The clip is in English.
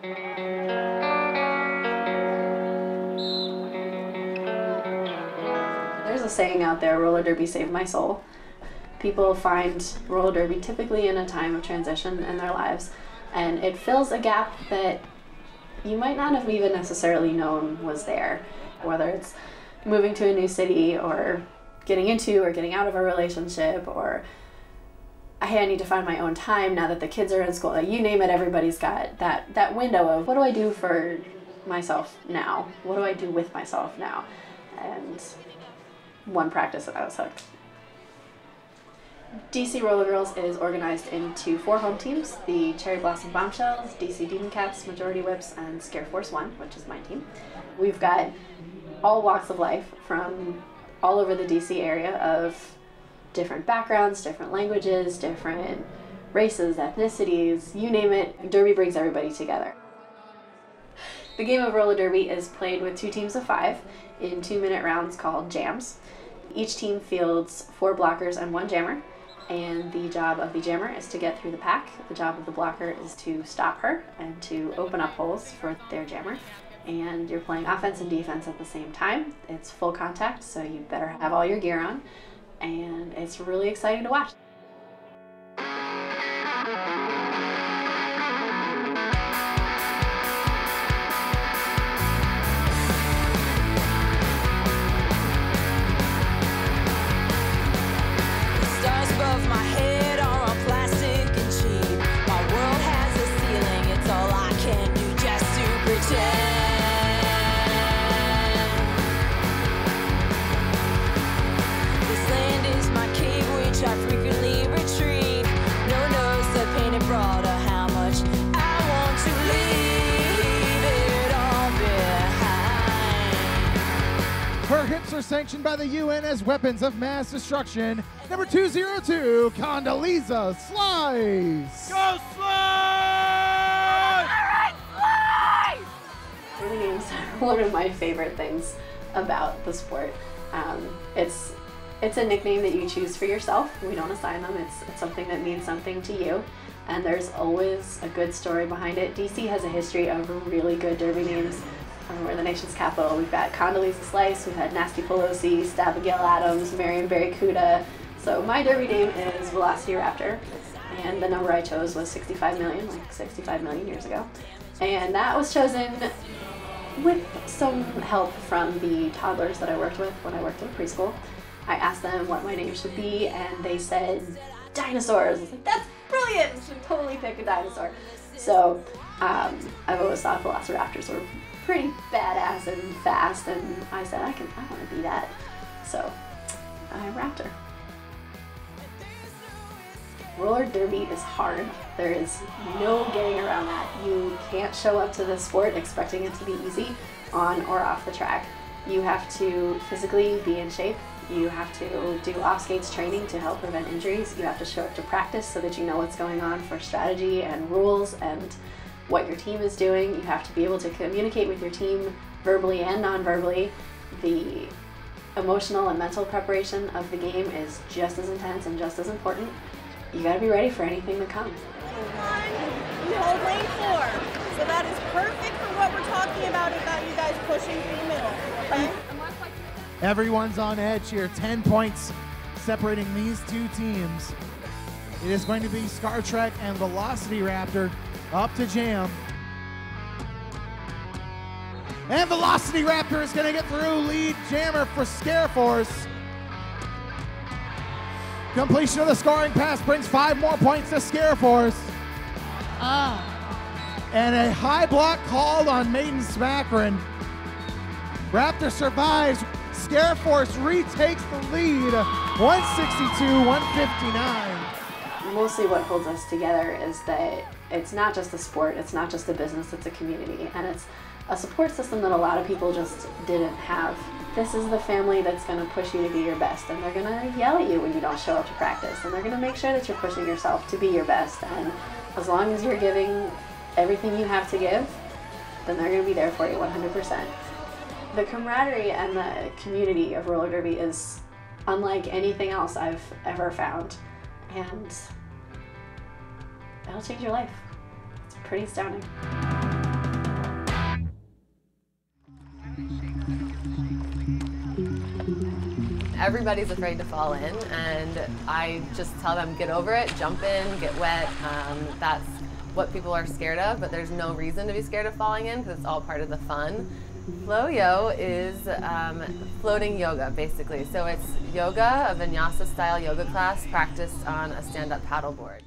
There's a saying out there, roller derby saved my soul. People find roller derby typically in a time of transition in their lives, and it fills a gap that you might not have even necessarily known was there. Whether it's moving to a new city, or getting into or getting out of a relationship, or hey, I need to find my own time now that the kids are in school. You name it, everybody's got that window of what do I do for myself now? What do I do with myself now? And one practice and I was hooked. DC Rollergirls is organized into 4 home teams: the Cherry Blossom Bombshells, DC Demon Cats, Majority Whips, and Scare Force 1, which is my team. We've got all walks of life from all over the DC area, of different backgrounds, different languages, different races, ethnicities, you name it. Derby brings everybody together. The game of roller derby is played with 2 teams of 5 in 2-minute rounds called jams. Each team fields 4 blockers and 1 jammer, and the job of the jammer is to get through the pack. The job of the blocker is to stop her and to open up holes for their jammer. And you're playing offense and defense at the same time. It's full contact, so you better have all your gear on, and it's really exciting to watch. Her hips are sanctioned by the UN as weapons of mass destruction. Number 202, Condoleezza Slice. Go Slice! All right, Slice! Derby names are one of my favorite things about the sport. It's a nickname that you choose for yourself. We don't assign them. It's something that means something to you, and there's always a good story behind it. DC has a history of really good derby names. We're the nation's capital. We've got Condoleezza Slice, we've had Nasty Pelosi, Stabigail Adams, Marion Barracuda. So my derby name is VelocityRaptor, and the number I chose was 65 million, like 65 million years ago. And that was chosen with some help from the toddlers that I worked with when I worked in preschool. I asked them what my name should be, and they said dinosaurs. I was like, that's brilliant! You should totally pick a dinosaur. So I've always thought VelociRaptors were pretty badass and fast, and I said I want to be that. So I'm Raptor. Roller derby is hard. There is no getting around that. You can't show up to this sport expecting it to be easy on or off the track. You have to physically be in shape. You have to do off-skates training to help prevent injuries. You have to show up to practice so that you know what's going on for strategy and rules and what your team is doing. You have to be able to communicate with your team verbally and non-verbally. The emotional and mental preparation of the game is just as intense and just as important. You gotta be ready for anything to come. You hold lane 4. So that is perfect for what we're talking about you guys pushing through the middle, okay? Everyone's on edge here. 10 points separating these 2 teams. It is going to be Star Trek and VelocityRaptor up to jam. And VelocityRaptor is going to get through. Lead jammer for Scare Force. Completion of the scoring pass brings 5 more points to Scare Force. And a high block called on Maiden Smackrin. Raptor survives. Scare Force retakes the lead, 162-159. Mostly what holds us together is that it's not just a sport, it's not just a business, it's a community, and it's a support system that a lot of people just didn't have. This is the family that's going to push you to be your best, and they're going to yell at you when you don't show up to practice, and they're going to make sure that you're pushing yourself to be your best, and as long as you're giving everything you have to give, then they're going to be there for you 100%. The camaraderie and the community of roller derby is unlike anything else I've ever found, and it'll change your life. It's pretty astounding. Everybody's afraid to fall in, and I just tell them, get over it, jump in, get wet. That's what people are scared of, but there's no reason to be scared of falling in because it's all part of the fun. Flow-yo is floating yoga, basically. So it's yoga, a vinyasa style yoga class practiced on a stand-up paddleboard.